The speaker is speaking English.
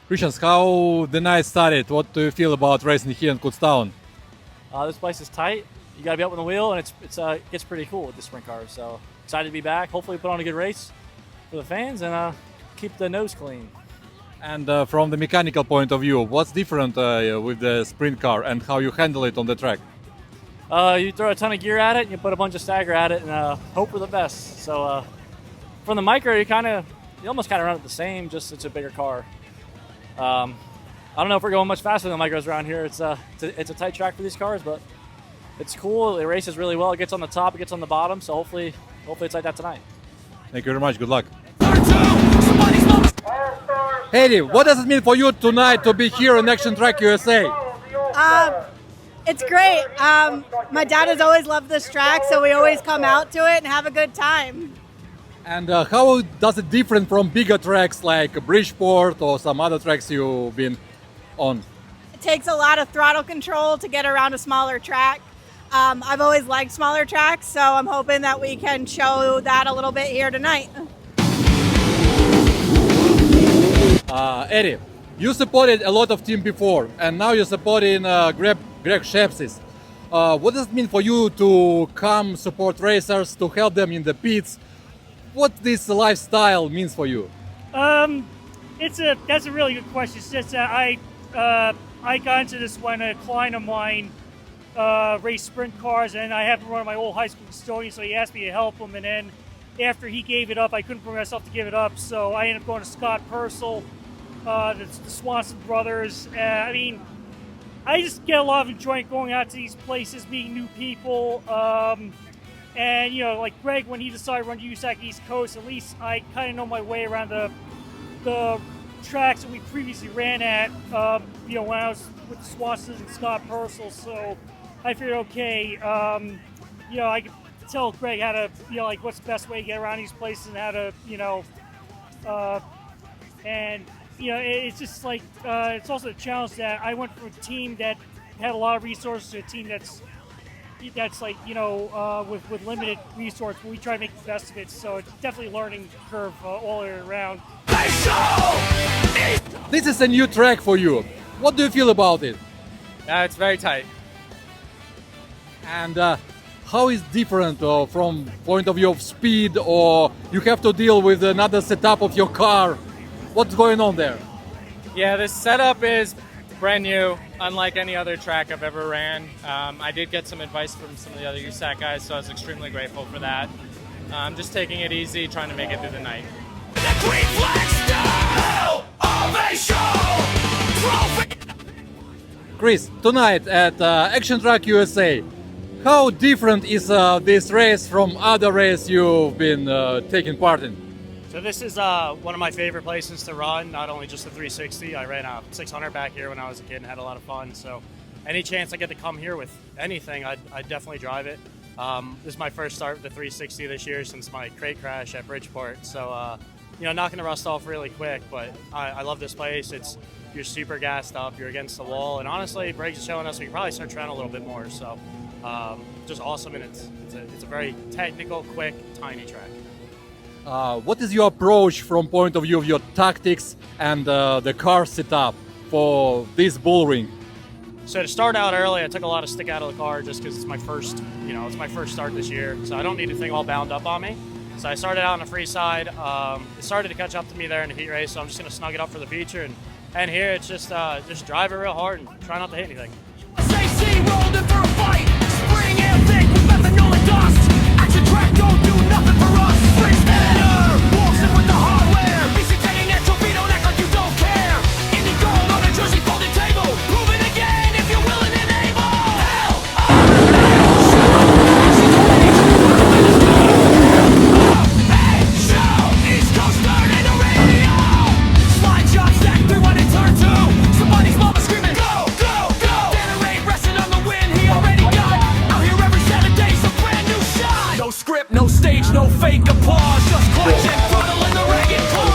Christian, how the night started? What do you feel about racing here in Kutztown? This place is tight. You got to be up on the wheel, and it gets pretty cool with the sprint cars. So excited to be back. Hopefully, put on a good race for the fans and keep the nose clean. And from the mechanical point of view, what's different with the sprint car and how you handle it on the track? You throw a ton of gear at it, and you put a bunch of stagger at it, and hope for the best. So from the micro, you almost run it the same, just it's a bigger car. I don't know if we're going much faster than the micros around here. It's a tight track for these cars, but it's cool. It races really well. It gets on the top, it gets on the bottom. So hopefully it's like that tonight. Thank you very much. Good luck. Heidi, what does it mean for you tonight to be here in Action Track USA? It's great. My dad has always loved this track, so we always come out to it and have a good time. And how does it differ from bigger tracks like Bridgeport or some other tracks you've been on? It takes a lot of throttle control to get around a smaller track. I've always liked smaller tracks, so I'm hoping that we can show that a little bit here tonight. Eddie, you supported a lot of teams before, and now you're supporting Greg Shepsis. What does it mean for you to come support racers, to help them in the pits? What this lifestyle means for you? That's a really good question. Since I got into this when a client of mine raced sprint cars, and I happened to run my old high school custodian, so he asked me to help him. And then after he gave it up, I couldn't bring myself to give it up, so I ended up going to Scott Purcell, the Swanson brothers. I just get a lot of enjoyment going out to these places, meeting new people. And, like Greg, when he decided to run USAC East Coast, at least I kind of know my way around the tracks that we previously ran at, when I was with the Swansons and Scott Purcell. So I figured, okay, I could tell Greg how to, what's the best way to get around these places and how to, it's just like, it's also a challenge that I went from a team that had a lot of resources to a team that's like, with limited resources, but we try to make the best of it. So it's definitely a learning curve all the way around. This is a new track for you. What do you feel about it? It's very tight. And how is different from point of view of speed, or you have to deal with another setup of your car? What's going on there? Yeah, this setup is brand new, unlike any other track I've ever ran. I did get some advice from some of the other USAC guys, so I was extremely grateful for that. I'm just taking it easy, trying to make it through the night. Chris, tonight at Action Track USA, how different is this race from other races you've been taking part in? So this is one of my favorite places to run, not only just the 360. I ran a 600 back here when I was a kid and had a lot of fun. So any chance I get to come here with anything, I'd definitely drive it. This is my first start with the 360 this year since my crate crash at Bridgeport. So, knocking the rust off really quick, but I love this place. You're super gassed up, you're against the wall. And honestly, Breaks is showing us we can probably start around a little bit more. So just awesome, and it's a very technical, quick, tiny track. What is your approach from point of view of your tactics and the car setup for this bullring? So to start out early, I took a lot of stick out of the car just because it's my first start this year. So I don't need anything all bound up on me. So I started out on the free side. It started to catch up to me there in the heat race, so I'm just going to snug it up for the feature. And here it's just drive it real hard and try not to hit anything. USAC rolled in for a fight. Spring air thick with methanol and dust. Action Track don't do nothing for us. Spring better. Walks in with the hardware. BC taking that trophy, don't act like you don't care. Indie gold on a jersey folding table. Prove it again if you're willing and able. Hell, hey, show East Coast nerd in the radio. Slide shot stack 3-1 and turn 2. Somebody's mama screaming go, go, go. Tanner ain't resting on the win he already got. Out here every Saturday, some brand new shot. No script, no stage, no fake applause. Just clutch and throttle in the ragged claw.